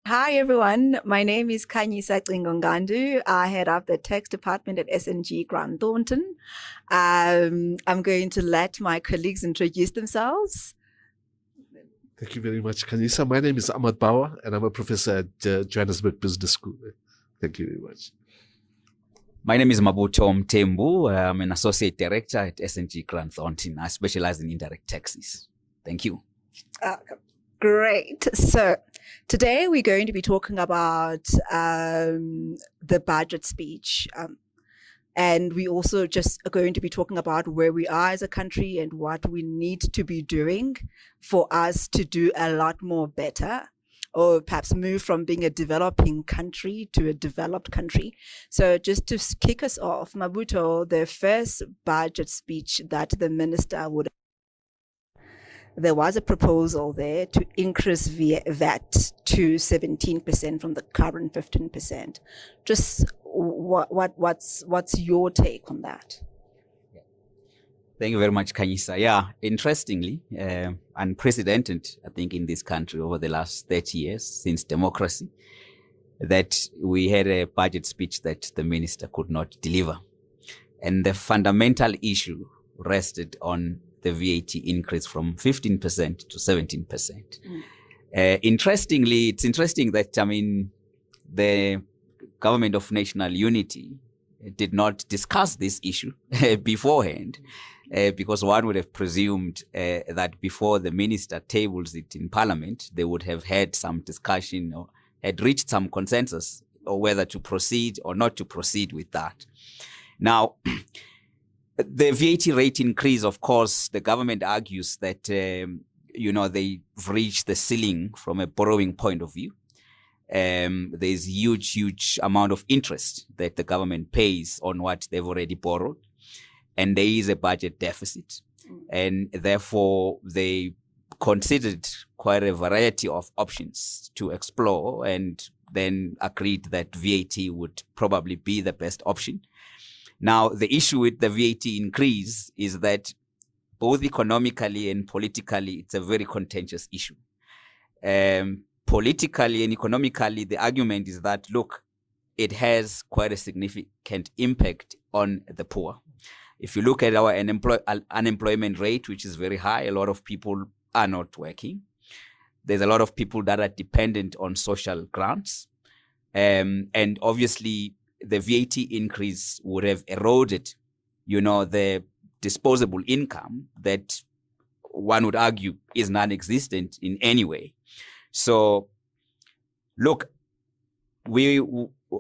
Hi everyone, my name is Khanyisa. I head up the tax department at SNG Grant Thornton. I'm going to let my colleagues introduce themselves. Thank you very much, Khanyisa. My name is Ahmed Bawa, and I'm a professor at Johannesburg Business School. Thank you very much. My name is Mabutho Mthembu. I'm an associate director at SNG Grant Thornton. I specialize in indirect taxes. Thank you. Great. So today we're going to be talking about the budget speech. And we also just are going to be talking about where we are as a country and what we need to be doing for us to do a lot more better, or perhaps move from being a developing country to a developed country. So just to kick us off, Mabutho, the first budget speech that the minister would, there was a proposal there to increase VAT to 17% from the current 15%. Just what's your take on that? Thank you very much, Khanyisa. Yeah, interestingly, unprecedented, I think, in this country over the last 30 years since democracy, that we had a budget speech that the minister could not deliver. And the fundamental issue rested on the VAT increase from 15% to 17%. Interestingly, it's interesting that, the Government of National Unity did not discuss this issue beforehand, because one would have presumed that before the minister tables it in Parliament, they would have had some discussion or had reached some consensus or whether to proceed or not to proceed with that. Now, the VAT rate increase, of course, the government argues that, they've reached the ceiling from a borrowing point of view. There's huge amount of interest that the government pays on what they've already borrowed. And there is a budget deficit. And therefore, they considered quite a variety of options to explore and then agreed that VAT would probably be the best option. Now, the issue with the VAT increase is that both economically and politically, it's a very contentious issue. Politically and economically, the argument is that, look, it has quite a significant impact on the poor. If you look at our unemployment rate, which is very high, a lot of people are not working. There's a lot of people that are dependent on social grants. And obviously, the VAT increase would have eroded, the disposable income that one would argue is non-existent in any way. So, look, we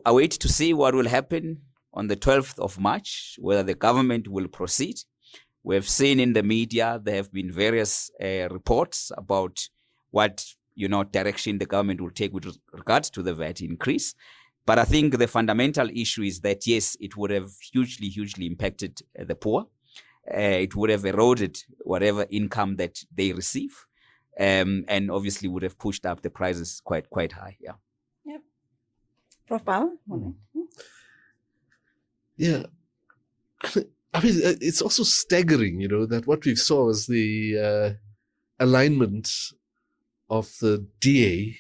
await to see what will happen on the 12th of March, whether the government will proceed. We have seen in the media, there have been various reports about what, direction the government will take with regards to the VAT increase. But I think the fundamental issue is that, yes, it would have hugely impacted the poor. It would have eroded whatever income that they receive. And obviously would have pushed up the prices quite high. Yeah. Yep. Prof. Bawa? Yeah. It's also staggering, that what we saw was the alignment of the DA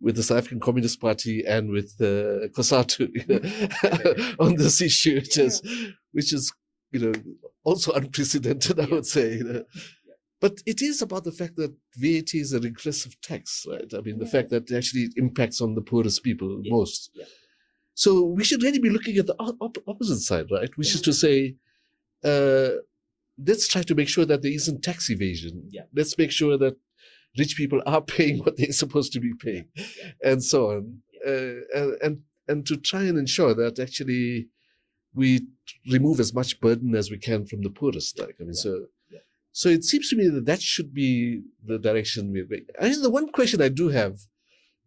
with the South African Communist Party and with COSATU on this issue, which is also unprecedented, I would say. But it is about the fact that VAT is a regressive tax, right? The fact that it actually impacts on the poorest people most. Yeah. So we should really be looking at the opposite side, right? Which is to say, let's try to make sure that there isn't tax evasion. Yeah. Let's make sure that rich people are paying what they're supposed to be paying, and so on. And to try and ensure that actually we remove as much burden as we can from the poorest. So it seems to me that should be the direction we're going. I think the one question I do have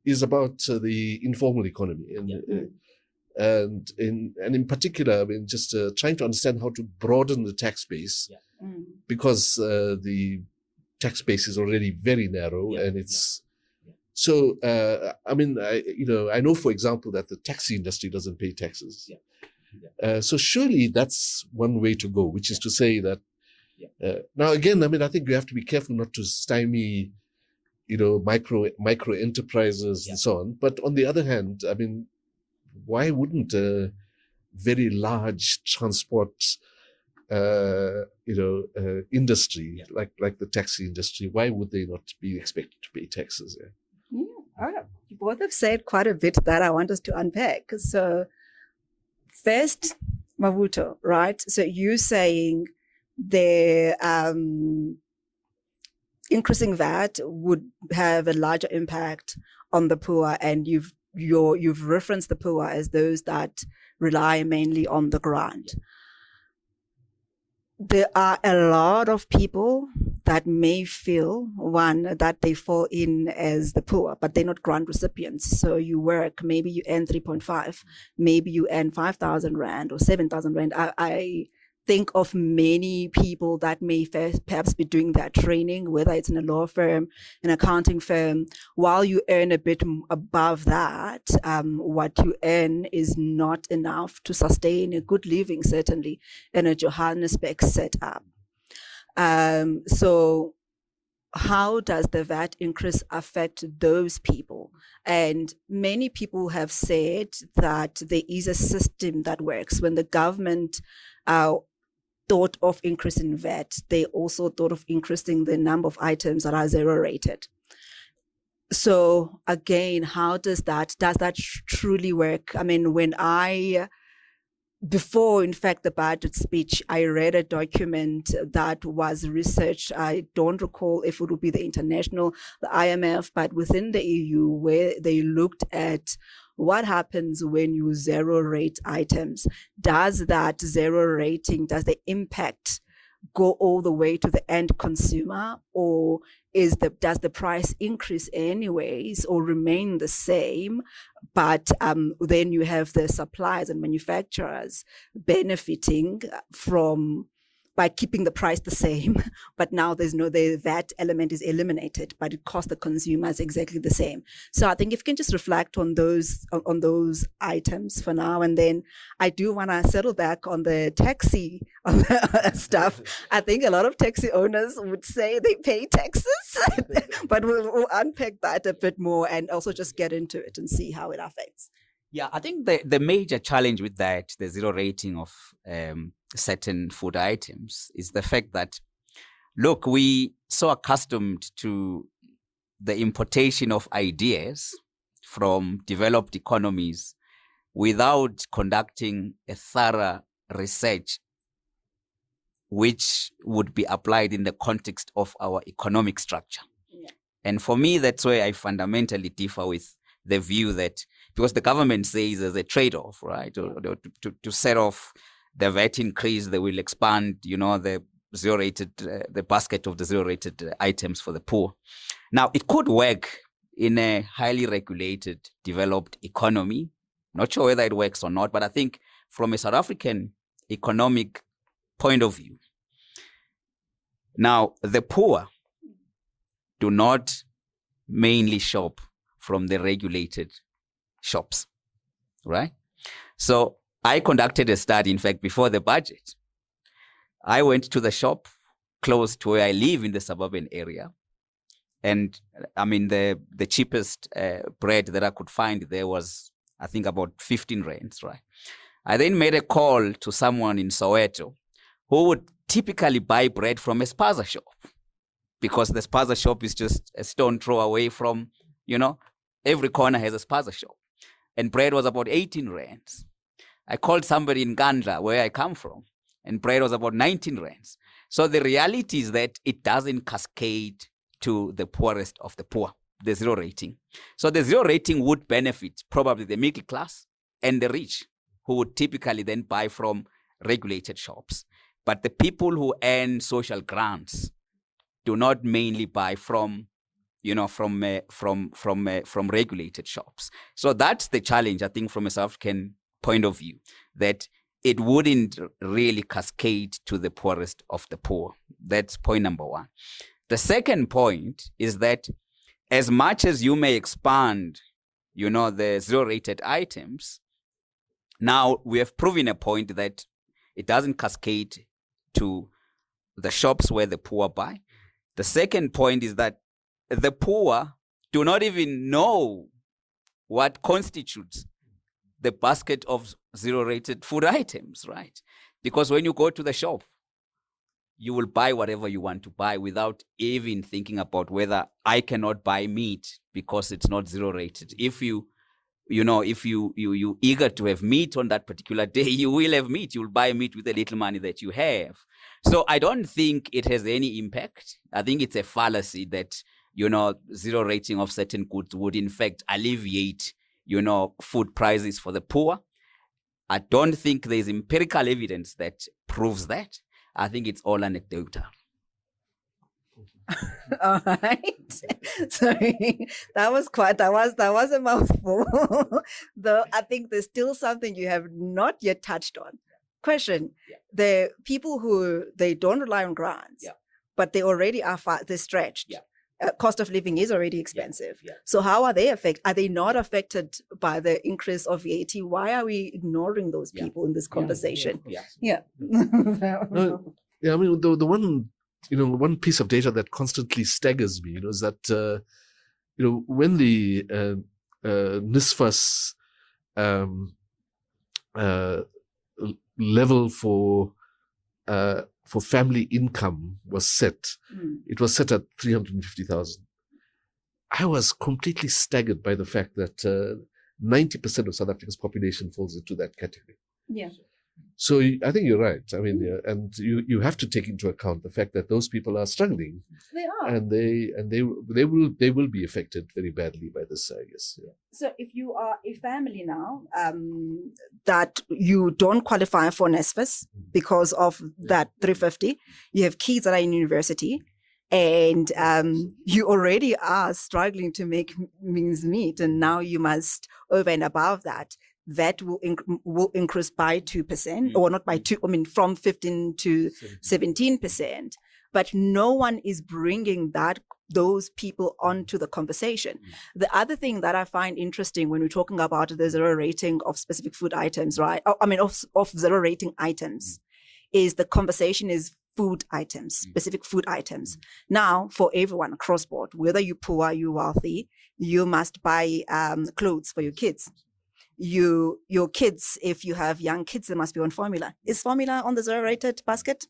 is about the informal economy, and in particular, just trying to understand how to broaden the tax base, because the tax base is already very narrow, and it's so. I know, for example, that the taxi industry doesn't pay taxes. So surely that's one way to go, which is to say that. Now again, I think we have to be careful not to stymie micro enterprises and so on. But on the other hand, I mean, why wouldn't a very large transport industry like the taxi industry, why would they not be expected to pay taxes? Yeah. All right. You both have said quite a bit that I want us to unpack. So first, Mabutho, right? So you saying the increasing VAT would have a larger impact on the poor, and you've referenced the poor as those that rely mainly on the grant. There are a lot of people that may feel, one, that they fall in as the poor, but they're not grant recipients. So you work, maybe you earn 3.5, maybe you earn 5,000 Rand or 7,000 Rand. I think of many people that may perhaps be doing that training, whether it's in a law firm, an accounting firm. While you earn a bit above that, what you earn is not enough to sustain a good living, certainly in a Johannesburg setup. So how does the VAT increase affect those people? And many people have said that there is a system that works. When the government thought of increasing VAT, they also thought of increasing the number of items that are zero rated. So again, how does that truly work? I mean, before, in fact, the budget speech, I read a document that was researched. I don't recall if it would be the IMF, but within the EU, where they looked at what happens when you zero rate items. Does that zero rating, does the impact go all the way to the end consumer, or does the price increase anyways or remain the same? But then you have the suppliers and manufacturers benefiting by keeping the price the same, but now the VAT element is eliminated, but it costs the consumers exactly the same. So I think if you can just reflect on those items for now, and then I do want to settle back on the taxi stuff. I think a lot of taxi owners would say they pay taxes, but we'll unpack that a bit more and also just get into it and see how it affects. Yeah, I think the major challenge with that, the zero rating of certain food items, is the fact that, look, we so accustomed to the importation of ideas from developed economies without conducting a thorough research which would be applied in the context of our economic structure. Yeah. And for me, that's where I fundamentally differ with the view that, because the government says there's a trade-off, right? To set off the VAT increase, they will expand, the zero-rated, the basket of the zero-rated items for the poor. Now, it could work in a highly regulated, developed economy. Not sure whether it works or not, but I think from a South African economic point of view, now, the poor do not mainly shop from the regulated shops, right? So I conducted a study, in fact, before the budget. I went to the shop close to where I live in the suburban area. And I mean, the cheapest bread that I could find there was, I think, about 15 rands, right? I then made a call to someone in Soweto who would typically buy bread from a spaza shop, because the spaza shop is just a stone throw away from, every corner has a spaza shop. And bread was about 18 rands. I called somebody in Gandla, where I come from, and bread was about 19 rands. So the reality is that it doesn't cascade to the poorest of the poor, the zero rating. So the zero rating would benefit probably the middle class and the rich, who would typically then buy from regulated shops. But the people who earn social grants do not mainly buy from regulated shops. So that's the challenge, I think, from a South African point of view, that it wouldn't really cascade to the poorest of the poor. That's point number one. The second point is that as much as you may expand, the zero-rated items, now we have proven a point that it doesn't cascade to the shops where the poor buy. The second point is that the poor do not even know what constitutes the basket of zero-rated food items, right? Because when you go to the shop, you will buy whatever you want to buy without even thinking about whether I cannot buy meat because it's not zero-rated. If you eager to have meat on that particular day, you will have meat. You'll buy meat with the little money that you have. So I don't think it has any impact. I think it's a fallacy that, zero rating of certain goods would in fact alleviate, food prices for the poor. I don't think there's empirical evidence that proves that. I think it's all anecdotal. All right. Sorry, that was a mouthful. Though I think there's still something you have not yet touched on. Question: the people who they don't rely on grants, but they already are they're stretched. Cost of living is already expensive. So how are they affected? Are they not affected by the increase of VAT? Why are we ignoring those people in this conversation? No, I mean, the one piece of data that constantly staggers me, is that, when the NSFAS level for family income was set, it was set at 350,000. I was completely staggered by the fact that 90% of South Africa's population falls into that category. Yeah. So I think you're right. I mean, and you have to take into account the fact that those people are struggling. They are, and they will be affected very badly by this, I guess. Yeah. So if you are a family now that you don't qualify for NSFAS because of that 350, you have kids that are in university, and you already are struggling to make ends meet, and now you must over and above that. That will increase by 2%, or not by 2, from 15 to 17%. But no one is bringing those people onto the conversation. The other thing that I find interesting when we're talking about the zero rating of specific food items, right? Of zero rating items, is the conversation is food items, specific food items. Now, for everyone across board, whether you're poor, you're wealthy, you must buy clothes for your kids. Your kids, if you have young kids, they must be on formula. Is formula on the zero-rated basket?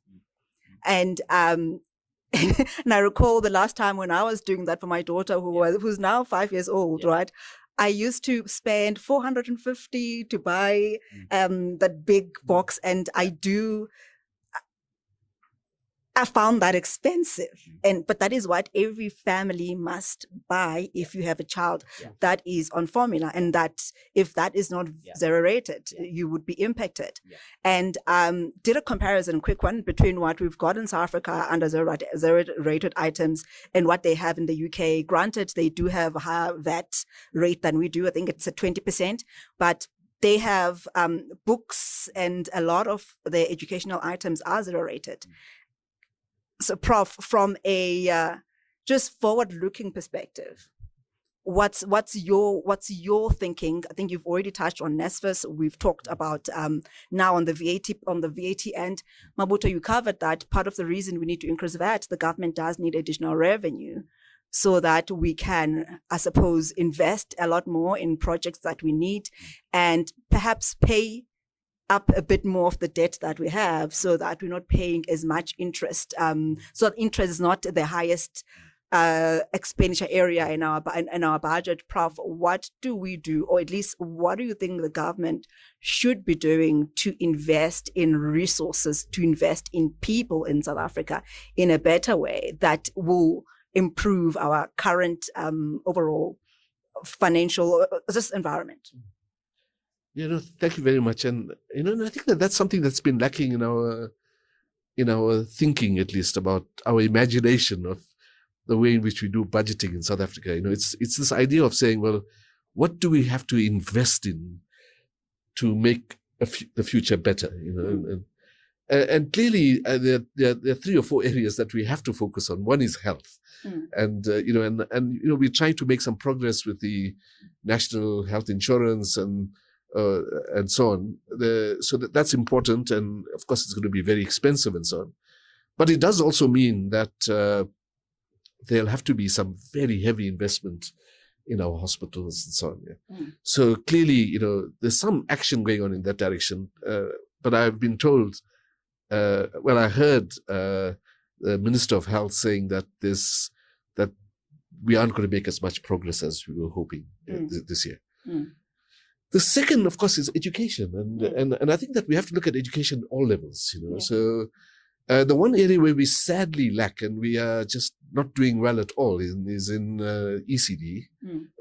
And and I recall the last time when I was doing that for my daughter, who's now 5 years old, right? I used to spend 450 to buy that big box, and I found that expensive. But that is what every family must buy if you have a child that is on formula, and that if that is not zero rated, you would be impacted. And did a comparison, quick one, between what we've got in South Africa under zero rated items and what they have in the UK. Granted, they do have a higher VAT rate than we do. I think it's at 20%, but they have books, and a lot of their educational items are zero rated. So, Prof, from a just forward-looking perspective, what's your thinking? I think you've already touched on NSFAS. We've talked about now on the VAT end. Mabutho, you covered that. Part of the reason we need to increase VAT, the government does need additional revenue, so that we can, I suppose, invest a lot more in projects that we need, and perhaps pay up a bit more of the debt that we have, so that we're not paying as much interest. So that interest is not the highest expenditure area in our budget. Prof, what do we do, or at least what do you think the government should be doing to invest in resources, to invest in people in South Africa in a better way that will improve our current overall financial environment? Thank you very much. And I think that's something that's been lacking in our thinking, at least, about our imagination of the way in which we do budgeting in South Africa. It's this idea of saying, well, what do we have to invest in to make the future better? And clearly there are 3 or 4 areas that we have to focus on. One is health. And we're trying to make some progress with the national health insurance and so on. So that's important, and of course it's going to be very expensive and so on. But it does also mean that there'll have to be some very heavy investment in our hospitals and so on. Yeah. Mm. So clearly, there's some action going on in that direction. But I've been told, I heard the Minister of Health saying that that we aren't going to make as much progress as we were hoping this year. Mm. The second, of course, is education, and I think that we have to look at education at all levels. Yeah. So the one area where we sadly lack and we are just not doing well at all is in ECD,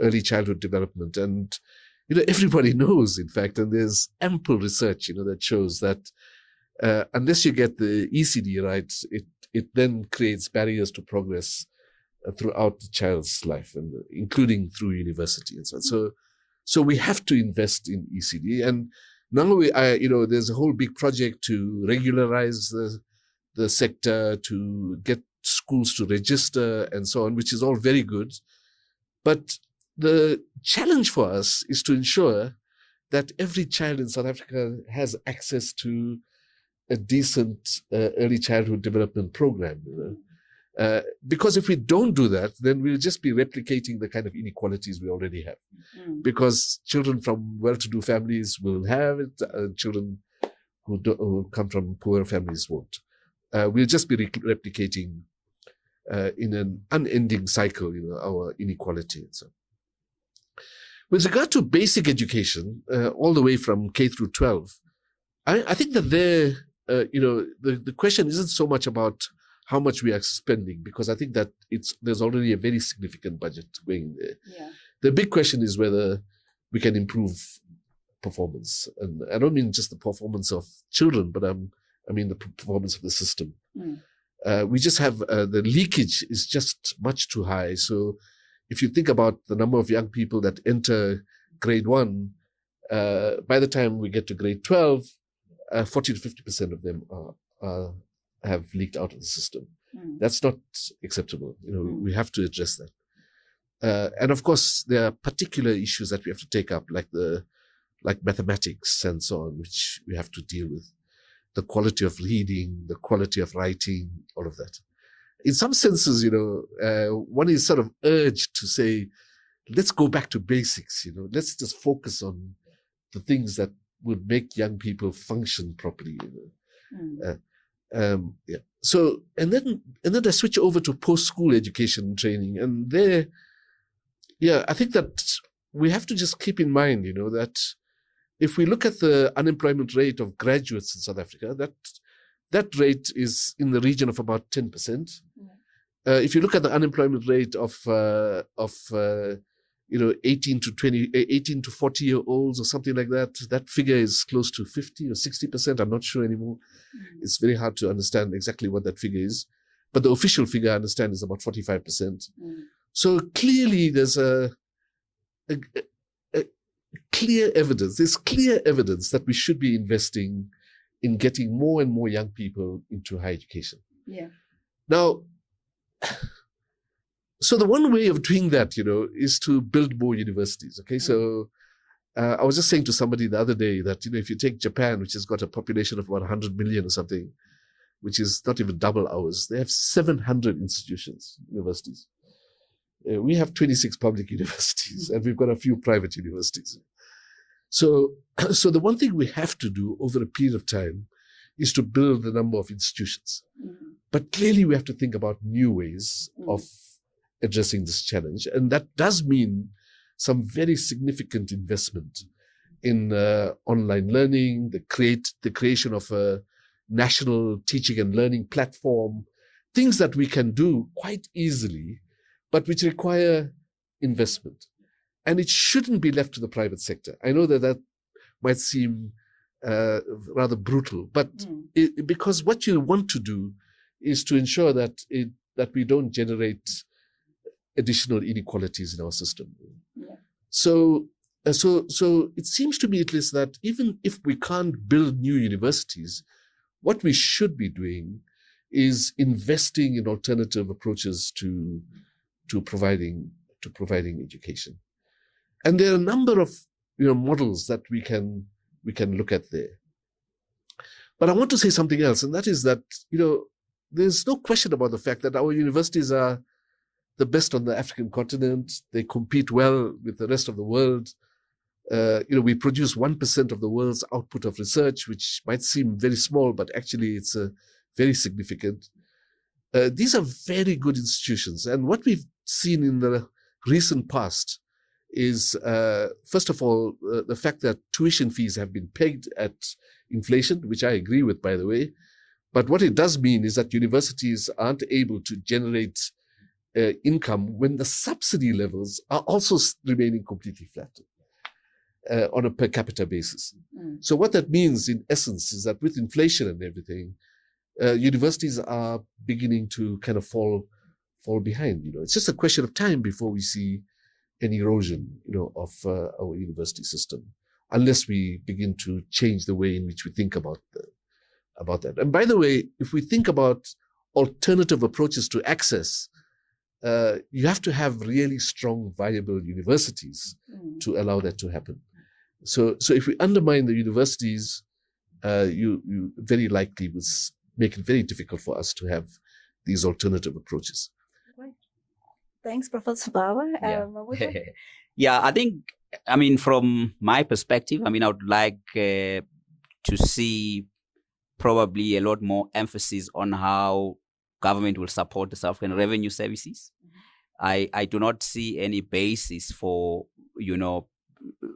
early childhood development, and everybody knows, in fact, and there's ample research that shows that unless you get the ECD right, it then creates barriers to progress throughout the child's life, and including through university and so on. So we have to invest in ECD, and now there's a whole big project to regularize the sector, to get schools to register and so on, which is all very good. But the challenge for us is to ensure that every child in South Africa has access to a decent early childhood development program. Because if we don't do that, then we'll just be replicating the kind of inequalities we already have. Because children from well-to-do families will have it, children who come from poor families won't. We'll just be replicating in an unending cycle, our inequality and so on. With regard to basic education, all the way from K through 12, I think that the question isn't so much about how much we are spending, because I think that there's already a very significant budget going there. Yeah. The big question is whether we can improve performance. And I don't mean just the performance of children, but I mean the performance of the system. We just have, the leakage is just much too high. So if you think about the number of young people that enter grade 1, by the time we get to grade 12, 40 to 50% of them have leaked out of the system. That's not acceptable. We have to address that. And of course, there are particular issues that we have to take up, like mathematics and so on, which we have to deal with. The quality of reading, the quality of writing, all of that. In some senses, one is sort of urged to say, let's go back to basics. Let's just focus on the things that would make young people function properly. Yeah. So, and then I switch over to post-school education and training, and there, I think that we have to just keep in mind, that if we look at the unemployment rate of graduates in South Africa, that rate is in the region of about 10%. If you look at the unemployment rate of 18 to 40-year-olds or something like that, that figure is close to 50 or 60%. I'm not sure anymore. It's very hard to understand exactly what that figure is. But the official figure, I understand, is about 45%. So clearly there's a clear evidence. There's clear evidence that we should be investing in getting more and more young people into higher education. Yeah. Now, so the one way of doing that, is to build more universities. Okay, so I was just saying to somebody the other day that, if you take Japan, which has got a population of about 100 million or something, which is not even double ours, they have 700 institutions, universities. We have 26 public universities, and we've got a few private universities. So the one thing we have to do over a period of time is to build the number of institutions. But clearly we have to think about new ways of addressing this challenge. And that does mean some very significant investment in online learning, the creation of a national teaching and learning platform, things that we can do quite easily, but which require investment. And it shouldn't be left to the private sector. I know that might seem rather brutal, but because what you want to do is to ensure that we don't generate additional inequalities in our system. Yeah. So it seems to me at least that even if we can't build new universities, what we should be doing is investing in alternative approaches to providing education. And there are a number of models that we can look at there. But I want to say something else, and that is that there's no question about the fact that our universities are the best on the African continent. They compete well with the rest of the world. We produce 1% of the world's output of research, which might seem very small, but actually it's very significant. These are very good institutions. And what we've seen in the recent past is, first of all, the fact that tuition fees have been pegged at inflation, which I agree with, by the way. But what it does mean is that universities aren't able to generate income when the subsidy levels are also remaining completely flat on a per capita basis. So what that means, in essence, is that with inflation and everything, universities are beginning to kind of fall behind. It's just a question of time before we see an erosion, of our university system, unless we begin to change the way in which we think about that. And by the way, if we think about alternative approaches to access, you have to have really strong, viable universities to allow that to happen. So if we undermine the universities, you very likely will make it very difficult for us to have these alternative approaches. Right. Thanks, Professor Bawa. Yeah, I mean, from my perspective, I would like to see probably a lot more emphasis on how government will support the South African revenue services. I do not see any basis for,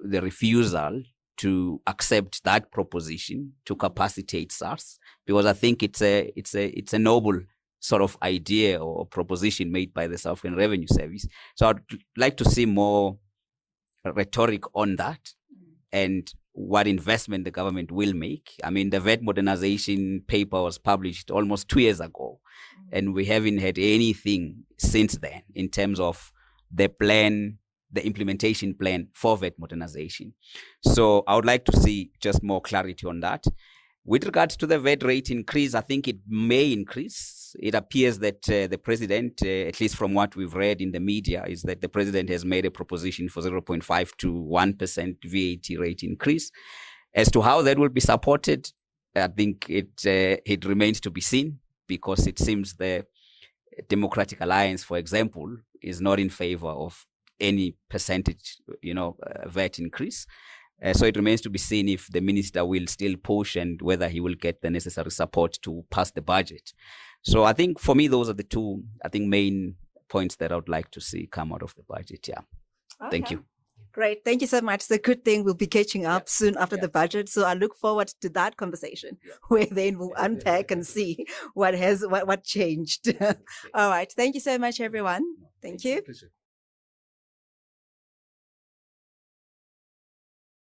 the refusal to accept that proposition to capacitate SARS, because I think it's a noble sort of idea or proposition made by the South African Revenue Service. So I'd like to see more rhetoric on that and what investment the government will make. I mean, the VAT modernization paper was published almost 2 years ago, and we haven't had anything since then in terms of the plan, the implementation plan for VAT modernization. So I would like to see just more clarity on that. With regards to the VAT rate increase, I think it may increase. It appears that the president, at least from what we've read in the media, is that the president has made a proposition for 0.5 to 1% VAT rate increase. As to how that will be supported, I think it remains to be seen, because it seems the Democratic Alliance, for example, is not in favor of any percentage, VAT increase. So it remains to be seen if the minister will still push and whether he will get the necessary support to pass the budget. So I think for me, those are the two, main points that I would like to see come out of the budget. Yeah. Okay. Thank you. Great. Thank you so much. It's a good thing we'll be catching up soon after the budget. So I look forward to that conversation where then we'll unpack and see what changed. All right. Thank you so much, everyone. Thank you.